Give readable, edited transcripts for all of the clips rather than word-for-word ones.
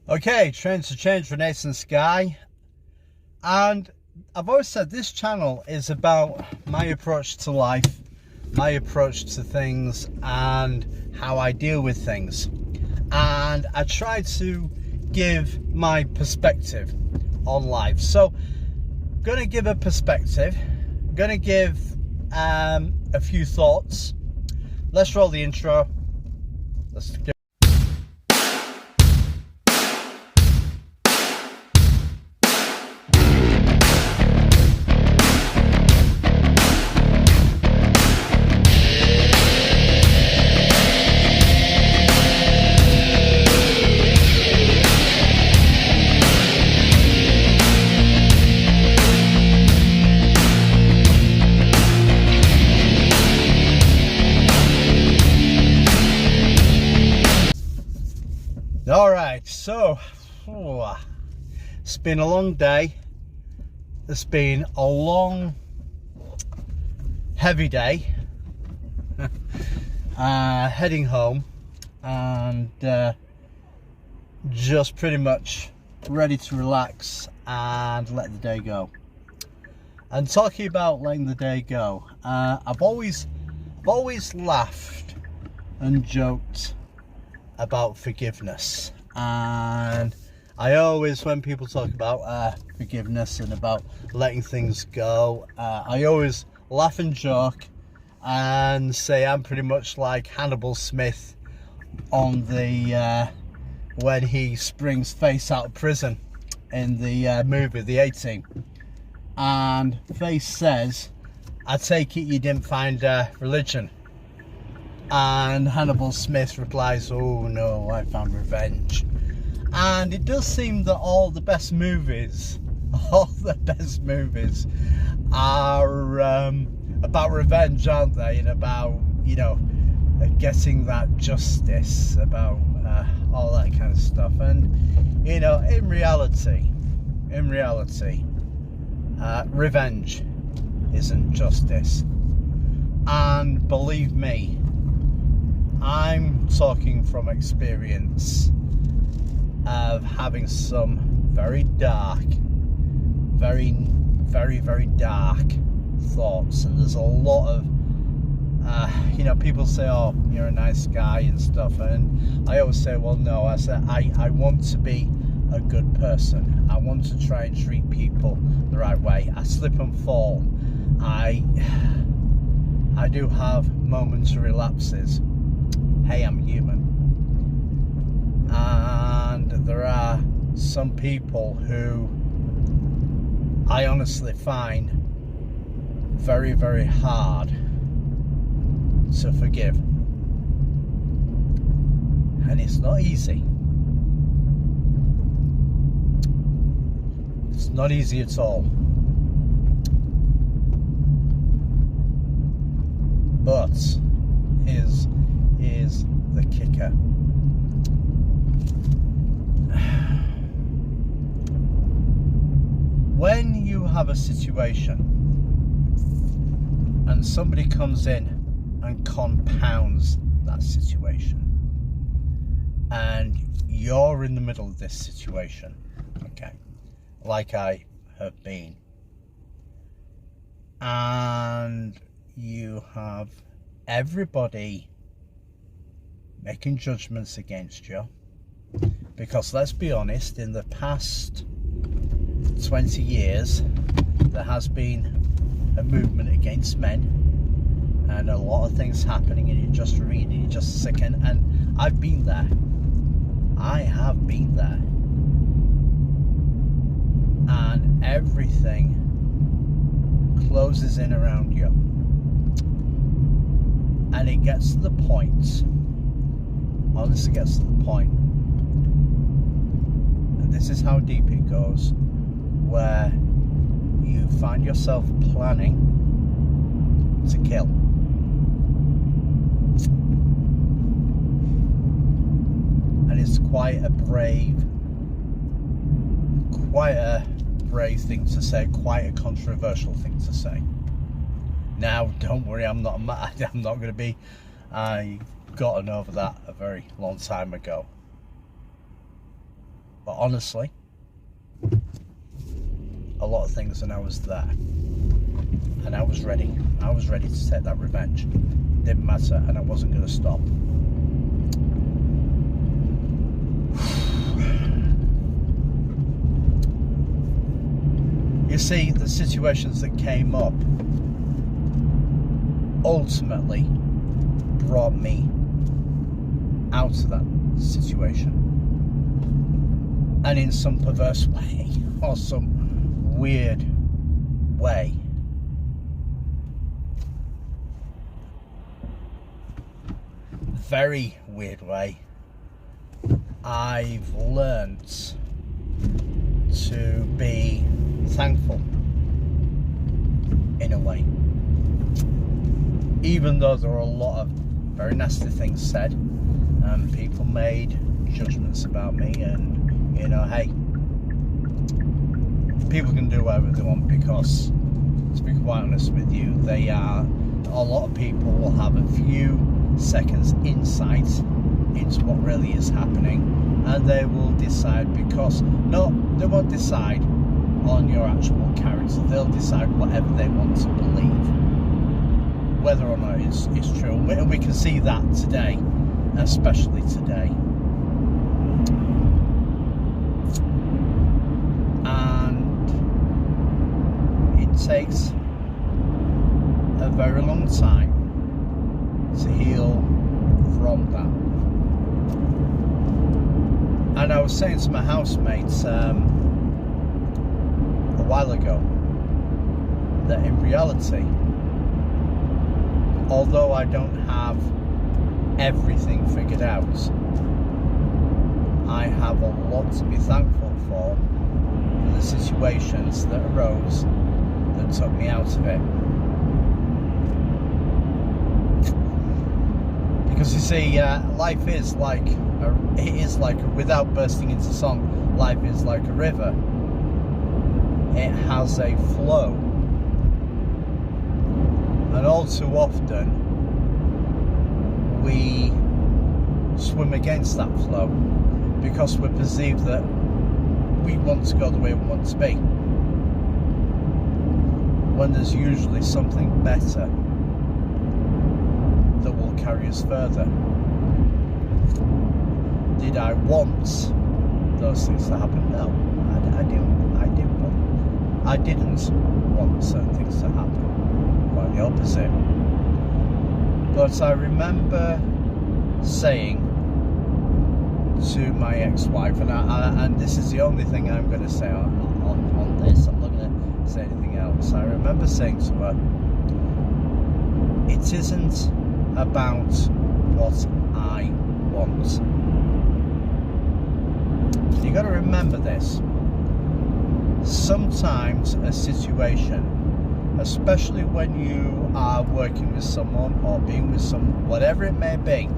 Okay, Trends to Change, Renaissance Guy. And I've always said this channel is about my approach to life, my approach to things, and how I deal with things. And I try to give my perspective on life. So, going to give a perspective, going to give a few thoughts. Let's roll the intro. Let's do. All right, so it's been a long day. It's been a long, heavy day. Heading home and just pretty much ready to relax and let the day go. And talking about letting the day go, I've always laughed and joked about forgiveness, and I always, when people talk about forgiveness and about letting things go, I always laugh and joke and say I'm pretty much like Hannibal Smith on the when he springs Face out of prison in the movie The A-Team, and Face says, "I take it you didn't find religion." And Hannibal Smith replies, "Oh no, I found revenge." And it does seem that all the best movies are about revenge, aren't they? And about, getting that justice, about all that kind of stuff. And, in reality, revenge isn't justice. And believe me, I'm talking from experience of having some very dark, very, very, very dark thoughts. And there's a lot of, people say, "Oh, you're a nice guy" and stuff. And I always say, well, no, I want to be a good person. I want to try and treat people the right way. I slip and fall. I do have momentary lapses. Hey, I'm human. And there are some people who I honestly find very, very hard to forgive. And it's not easy. It's not easy at all. But is the kicker. When you have a situation and somebody comes in and compounds that situation, and you're in the middle of this situation, okay, like I have been, and you have everybody making judgments against you, because let's be honest, in the past 20 years there has been a movement against men, and a lot of things happening, and you just read and you just sicken. And I've been there. I have been there. And everything closes in around you. And it gets to the point, honestly gets to the point, and this is how deep it goes, where you find yourself planning to kill. And it's quite a brave thing to say, quite a controversial thing to say. Now, don't worry, I'm not going to be. I gotten over that a very long time ago. But honestly, a lot of things, and I was there. And I was ready. I was ready to take that revenge. Didn't matter, and I wasn't going to stop. You see, the situations that came up ultimately brought me out of that situation. And in some perverse way, or some weird way, very weird way, I've learnt to be thankful in a way. Even though there were a lot of very nasty things said, and people made judgments about me, and you know, hey, people can do whatever they want, because to be quite honest with you, a lot of people will have a few seconds insight into what really is happening, and they will decide, because they won't decide on your actual character, they'll decide whatever they want to believe, whether or not it's true. And we can see that today, especially today. And it takes a very long time to heal from that. And I was saying to my housemates a while ago that in reality, although I don't have everything figured out, I have a lot to be thankful for the situations that arose that took me out of it. Because you see, life is like, without bursting into song, life is like a river. It has a flow. And all too often, we swim against that flow because we perceive that we want to go the way we want to be, when there's usually something better that will carry us further. Did I want those things to happen? No, I didn't want certain things to happen. Quite the opposite. But I remember saying to my ex-wife, and this is the only thing I'm going to say on this, I'm not going to say anything else. I remember saying to her, it isn't about what I want. You got to remember this. Sometimes a situation, especially when you are working with someone or being with someone, whatever it may be,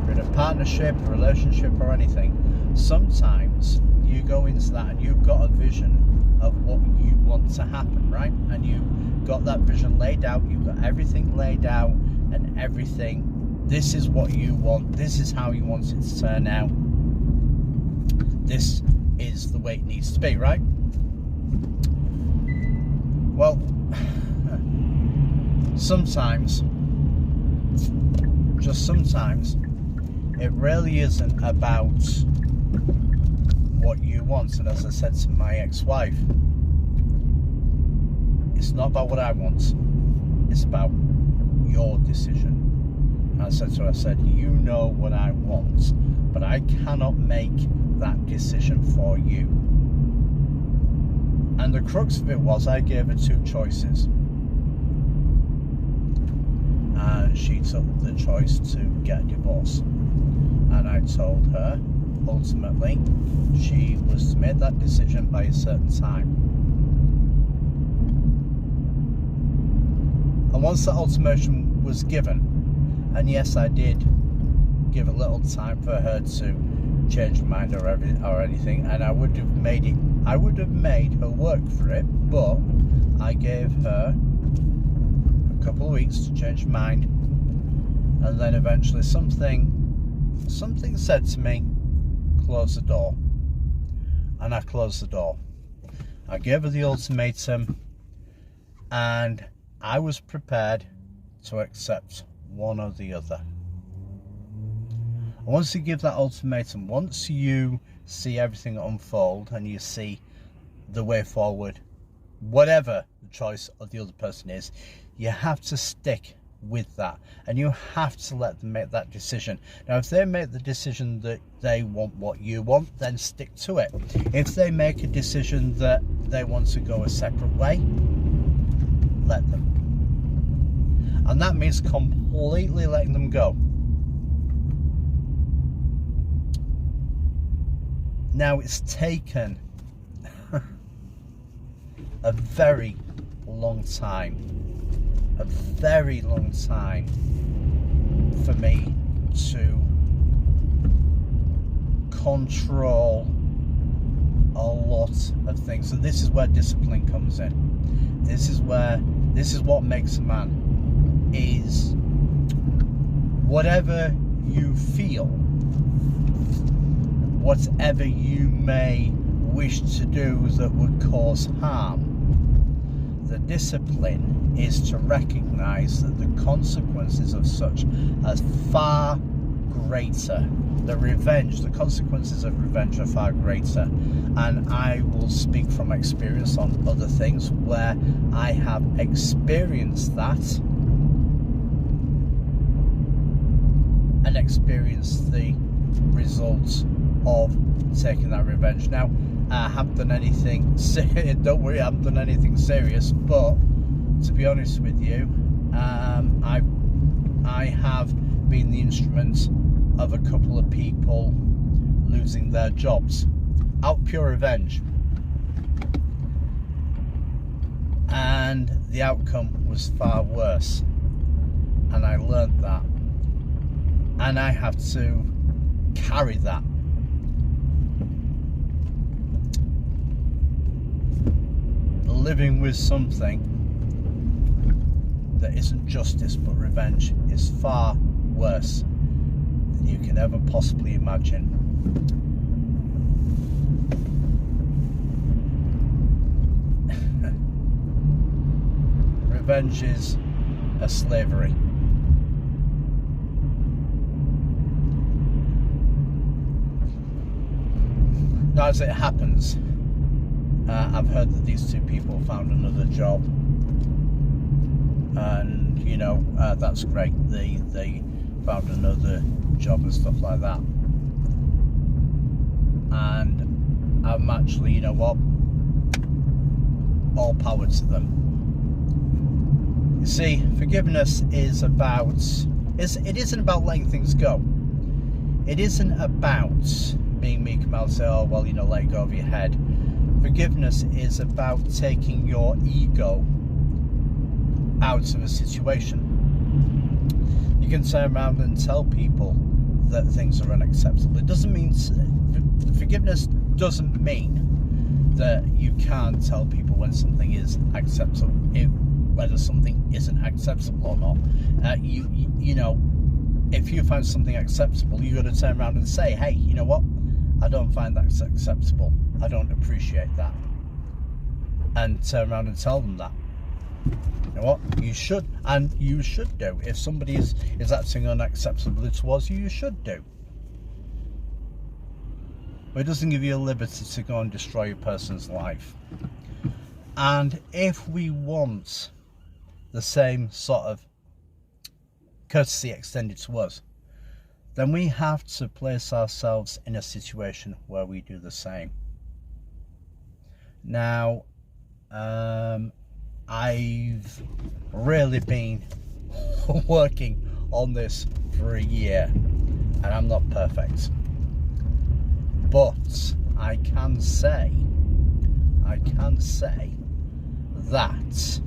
you're in a partnership, a relationship or anything, sometimes you go into that and you've got a vision of what you want to happen, right? And you've got that vision laid out, you've got everything laid out and everything. This is what you want, this is how you want it to turn out. This is the way it needs to be, right? Well, sometimes, just sometimes, it really isn't about what you want. And as I said to my ex-wife, it's not about what I want, it's about your decision. And I said to her, I said, you know what I want, but I cannot make that decision for you. And the crux of it was, I gave her two choices, and she took the choice to get a divorce. And I told her, ultimately, she was to make that decision by a certain time. And once that ultimatum was given, and yes, I did give a little time for her to change her mind or anything, and I would have made her work for it, but I gave her a couple of weeks to change her mind, and then eventually something said to me, close the door. and I closed the door. I gave her the ultimatum, and I was prepared to accept one or the other. And once you give that ultimatum, once you see everything unfold and you see the way forward, whatever the choice of the other person is, you have to stick with that, and you have to let them make that decision. Now, if they make the decision that they want what you want, then stick to it. If they make a decision that they want to go a separate way, let them. And that means completely letting them go. Now, it's taken a very long time for me to control a lot of things. And this is where discipline comes in. This is what makes a man, is whatever you feel, whatever you may wish to do that would cause harm, the discipline is to recognize that the consequences of such are far greater. The consequences of revenge are far greater. And I will speak from experience on other things where I have experienced that and experienced the results of taking that revenge. Now, I haven't done anything don't worry, I haven't done anything serious, but to be honest with you, I have been the instrument of a couple of people losing their jobs out pure revenge, and the outcome was far worse, and I learned that, and I have to carry that. Living with something that isn't justice but revenge is far worse than you can ever possibly imagine. Revenge is a slavery. Now, as it happens, I've heard that these two people found another job, and you know, that's great. They found another job and stuff like that, and I'm actually, you know what, all power to them. You see, forgiveness is about, it isn't about letting things go. It isn't about being meek and say, oh well, you know, let go of your head. Forgiveness is about taking your ego out of a situation. You can turn around and tell people that things are unacceptable. It doesn't mean, forgiveness doesn't mean that you can't tell people when something is acceptable, whether something isn't acceptable or not. You know, if you find something acceptable, you've got to turn around and say, hey, you know what, I don't find that acceptable. I don't appreciate that. And turn around and tell them that. You know what? You should, and you should do. If somebody is acting unacceptably towards you, you should do. But it doesn't give you a liberty to go and destroy a person's life. And if we want the same sort of courtesy extended to us, then we have to place ourselves in a situation where we do the same. Now, I've really been working on this for a year, and I'm not perfect, but I can say that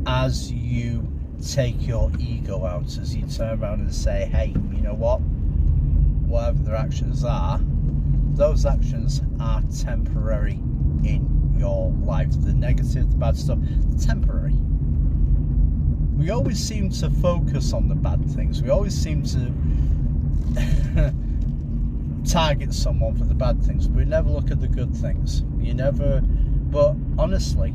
as you take your ego out, as you turn around and say, hey, you know what, whatever their actions are, those actions are temporary in your life. The negative, the bad stuff, temporary. We always seem to focus on the bad things. We always seem to target someone for the bad things, but we never look at the good things. But honestly,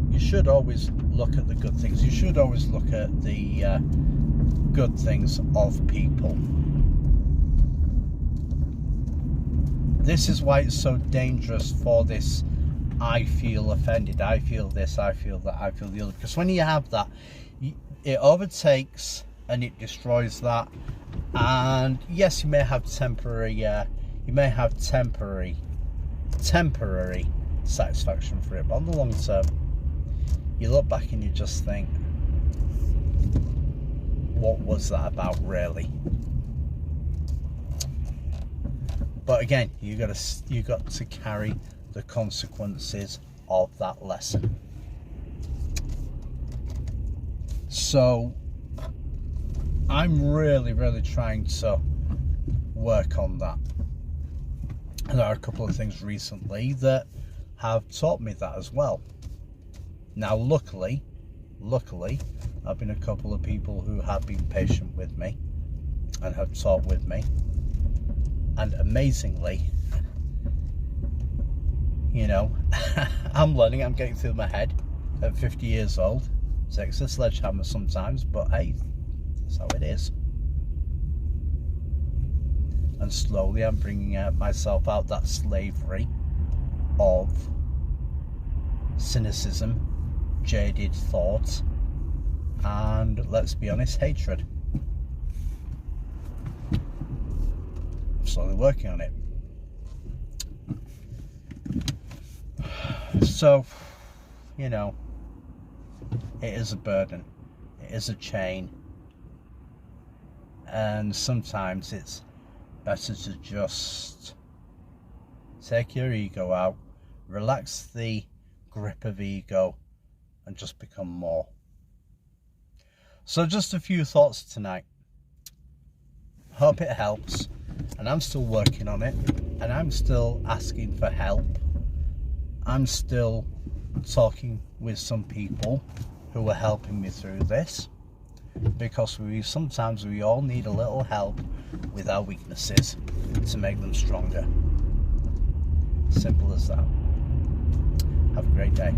you should always look at the good things. You should always look at the good things of people. This is why it's so dangerous for this I feel offended, I feel this, I feel that, I feel the other. Because when you have that, it overtakes and it destroys that. And yes, you may have temporary satisfaction for it, but on the long term, you look back and you just think, what was that about, really? But again, you got to carry the consequences of that lesson. So I'm really trying to work on that. And there are a couple of things recently that have taught me that as well. Now, luckily, I've been a couple of people who have been patient with me and have taught with me. And amazingly, I'm learning, I'm getting through my head at 50 years old. It takes a sledgehammer sometimes, but hey, that's how it is. And slowly I'm bringing myself out that slavery of cynicism, jaded thought, and let's be honest, hatred. I'm slowly working on it. So, it is a burden, it is a chain, and sometimes it's better to just take your ego out, relax the grip of ego, and just become more. So just a few thoughts tonight. Hope it helps, and I'm still working on it, and I'm still asking for help. I'm still talking with some people who are helping me through this, because sometimes we all need a little help with our weaknesses to make them stronger. Simple as that. Have a great day.